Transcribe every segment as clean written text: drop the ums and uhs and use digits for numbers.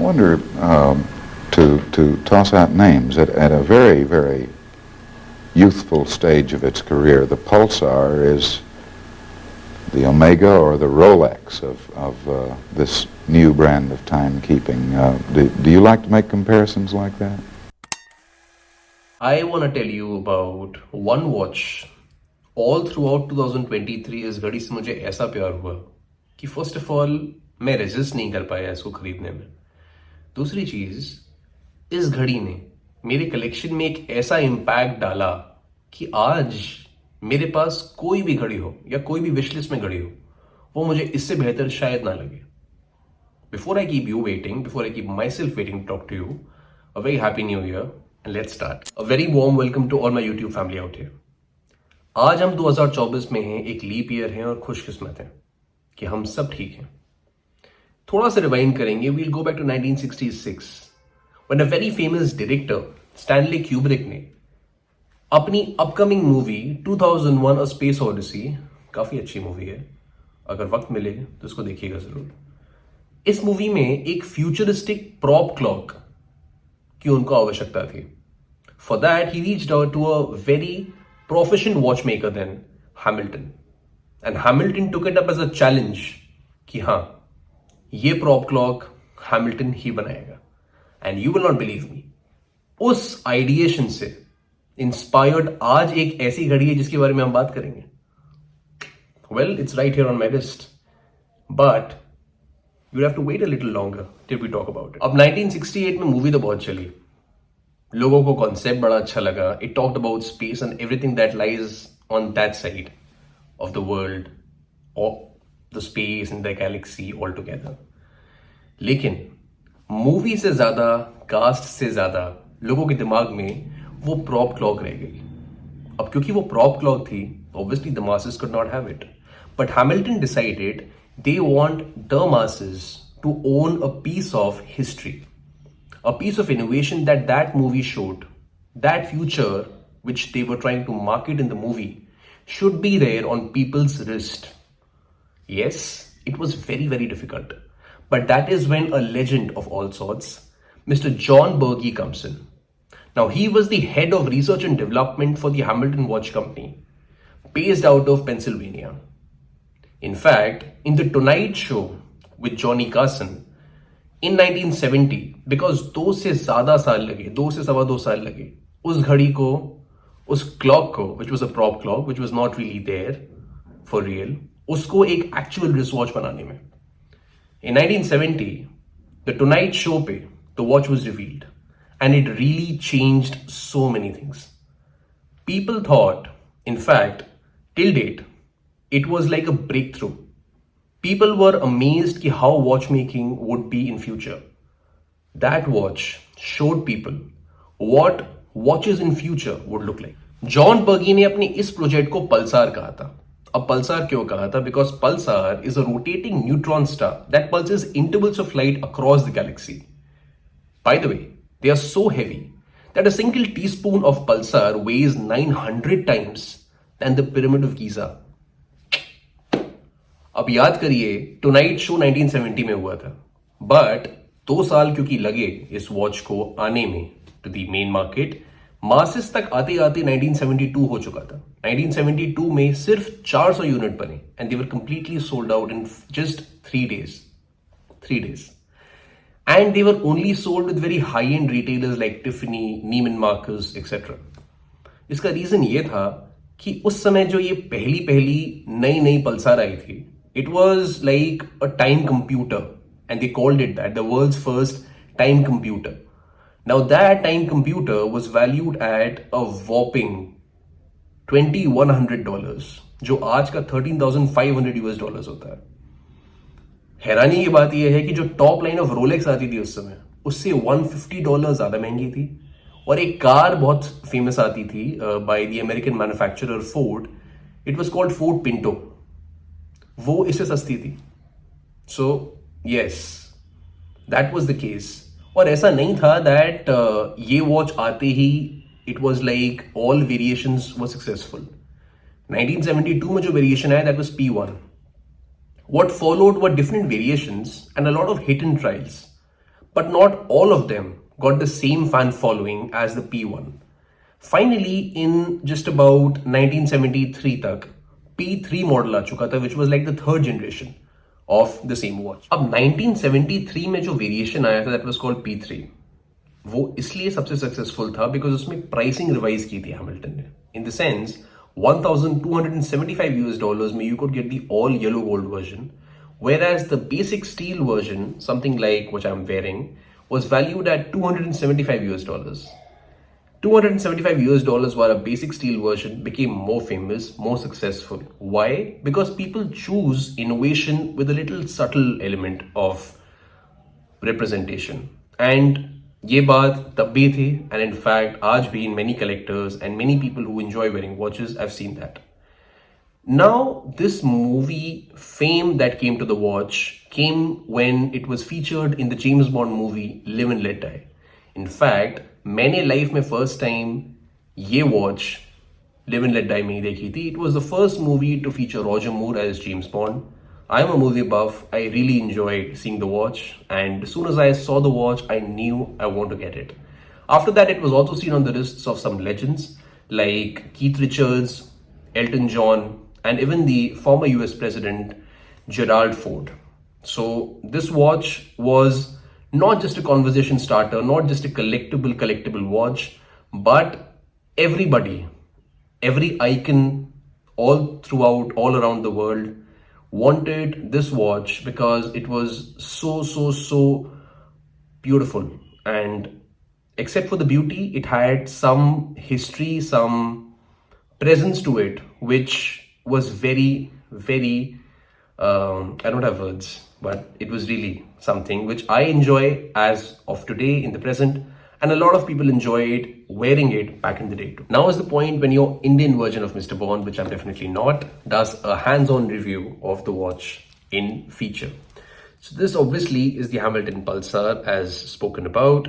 wonder, to toss out names, at a very, very youthful stage of its career, the Pulsar is the Omega or the Rolex of this new brand of timekeeping. Do you like to make comparisons like that? I want to tell you about one watch. All throughout 2023 इस घड़ी से मुझे ऐसा प्यार हुआ कि first of all मैं resist नहीं कर पाया इसको खरीदने में। दूसरी चीज, इस घड़ी ने मेरे कलेक्शन में एक ऐसा इम्पैक्ट डाला कि आज मेरे पास कोई भी घड़ी हो या कोई भी विशलिस्ट में घड़ी हो, वो मुझे इससे बेहतर शायद ना लगे। Before I keep you waiting, before I keep myself waiting to talk to you, a very happy new year and let's start. A very warm welcome to all my YouTube family out here. आज हम 2024 में हैं, एक leap year है और खुशकिस्मत हैं कि हम सब ठीक हैं। थोड़ा सा रिवाइंड करेंगे, we'll go back to 1966 when a very famous director Stanley Kubrick ने अपनी upcoming movie 2001 a space odyssey, काफी अच्छी मूवी है, अगर वक्त मिले तो इसको देखिएगा जरूर। इस मूवी में एक फ्यूचरिस्टिक प्रॉप क्लॉक की उनको आवश्यकता थी। For that he reached out to a very proficient watchmaker then, Hamilton. And Hamilton took it up as a challenge कि हाँ, ये prop clock Hamilton ही बनाएगा। And you will not believe me, उस ideation से inspired आज एक ऐसी घड़ी है जिसके बारे में हम बात करेंगे। Well, it's right here on my list, but you have to wait a little longer till we talk about it. अब 1968 में मूवी तो बहुत चली, लोगों को कॉन्सेप्ट बड़ा अच्छा लगा। It talked about space and everything that lies on that side of the world, और the space and the galaxy all together. लेकिन मूवी से ज्यादा, कास्ट से ज्यादा लोगों के दिमाग में वो प्रॉप क्लॉक रह गई। अब क्योंकि वो प्रॉप क्लॉक थी, obviously the masses could not have it, but Hamilton decided they want the masses to own a piece of history, a piece of innovation that movie showed. That future which they were trying to market in the movie should be there on people's wrist. Yes, it was very, very difficult, but that is when a legend of all sorts, Mr. John Berge, comes in. Now he was the head of research and development for the Hamilton Watch Company, based out of Pennsylvania. In fact, in the Tonight Show with Johnny Carson in 1970, because 2 से ज्यादा साल लगे, 2 से सवा 2 साल लगे उस घड़ी को, उस क्लॉक को, which was a prop clock which was not really there for real, उसको एक एक्चुअल रिस्ट वॉच बनाने में। इन 1970 द टुनाइट शो पे the watch was revealed and it really changed so many things. People thought, in fact till date, it was like a breakthrough. People were amazed कि how watchmaking would be in future. That watch showed people what watches in future would look like. John बर्गी ने अपने इस project को पल्सार कहा था। अब पल्सार क्यों कहा था? Because Pulsar is a rotating neutron star that pulses intervals of light across the Galaxy. By the way, they are so heavy that a single teaspoon of pulsar weighs 900 times than the Pyramid of Giza. अब याद करिए, tonight show 1970 में हुआ था, but 2 साल क्योंकि लगे इस वॉच को आने में to the main market, masses तक आते आते 1972 हो चुका था। 1972 में सिर्फ 400 यूनिट बने and they were completely sold out in just 3 days. And they were only sold with very high and retailers like Tiffany, नीमन मार्कस एक्सेट्रा। इसका रीजन ये था कि उस समय जो ये पहली नई पल्सार आई थी, it was like a time computer, and they called it that, the world's first time computer. Now that time computer was valued at a whopping $2,100, जो आज का $13,500 होता है। हैरानी की बात यह है कि जो टॉप लाइन ऑफ रोलेक्स आती थी उस समय, उससे $150 ज्यादा महंगी थी, और एक कार बहुत फेमस आती थी by the American manufacturer Ford, it was called Ford Pinto, वो इससे सस्ती थी। So yes, that was the case. और ऐसा नहीं था दैट ये वॉच आते ही it was like all variations were successful. 1972 में जो वेरिएशन आया that was P1. What followed were different variations and a lot of hit and trials. but not all of them got the same fan following as the P1. Finally, in just about 1973 तक P3 model आ चुका था, which was like the third generation of the same watch. अब 1973 में जो variation आया था, that was called P3, वो इसलिए सबसे सक्सेसफुल था बिकॉज उसमें प्राइसिंग रिवाइज की थी हैमिल्टन ने, इन द सेंस $1,275 में you could get the all yellow gold version, whereas the basic steel version, something like which I'm wearing, was valued at $275. $275 while a basic steel version became more famous, more successful. Why? Because people choose innovation with a little subtle element of representation. And ये बात तब भी थी, and in fact आज भी in many collectors and many people who enjoy wearing watches, I've seen that. Now this movie fame that came to the watch came when it was featured in the James Bond movie Live and Let Die. In fact मैंने life में first time ये watch Live and Let Die में ही देखी थी. It was the first movie to feature Roger Moore as James Bond. I am a movie buff. I really enjoyed seeing the watch, and as soon as I saw the watch, I knew I want to get it. After that, it was also seen on the wrists of some legends like Keith Richards, Elton John, and even the former US President Gerald Ford. So this watch was not just a conversation starter, not just a collectible watch, but everybody, every icon all throughout, all around the world wanted this watch because it was so beautiful. And except for the beauty, it had some history, some presence to it, which was very I don't have words, but it was really something which I enjoy as of today in the present, and a lot of people enjoyed wearing it back in the day too. Now is the point when your Indian version of Mr. Bond, which I'm definitely not, does a hands-on review of the watch in feature. So this obviously is the Hamilton Pulsar as spoken about.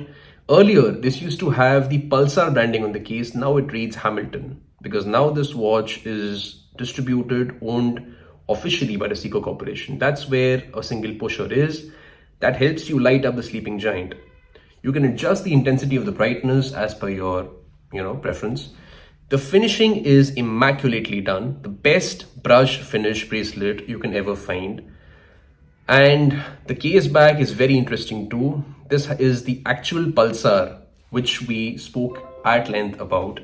Earlier, this used to have the Pulsar branding on the case. Now it reads Hamilton because now this watch is distributed, owned officially by the Seiko Corporation. That's where a single pusher is. That helps you light up the sleeping giant. You can adjust the intensity of the brightness as per your, preference. The finishing is immaculately done. The best brush finish bracelet you can ever find. And the case back is very interesting too. This is the actual Pulsar, which we spoke at length about.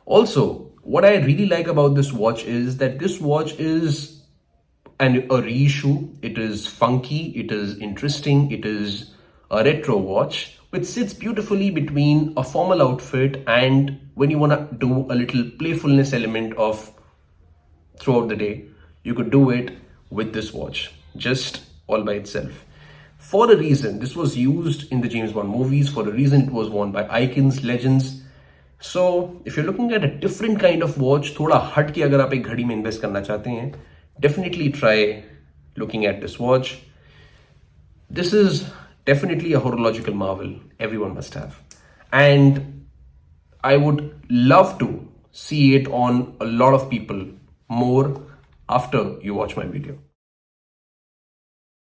Also, what I really like about this watch is that this watch is a reissue. It is funky, it is interesting, it is a retro watch which sits beautifully between a formal outfit and when you want to do a little playfulness element of throughout the day, you could do it with this watch just all by itself. For a reason, this was used in the James Bond movies. For a reason, it was worn by icons, legends. So if you're looking at a different kind of watch, थोड़ा हट के अगर आप एक घड़ी में invest करना चाहते हैं, definitely try looking at this watch. This is definitely a horological marvel everyone must have. And I would love to see it on a lot of people more after you watch my video.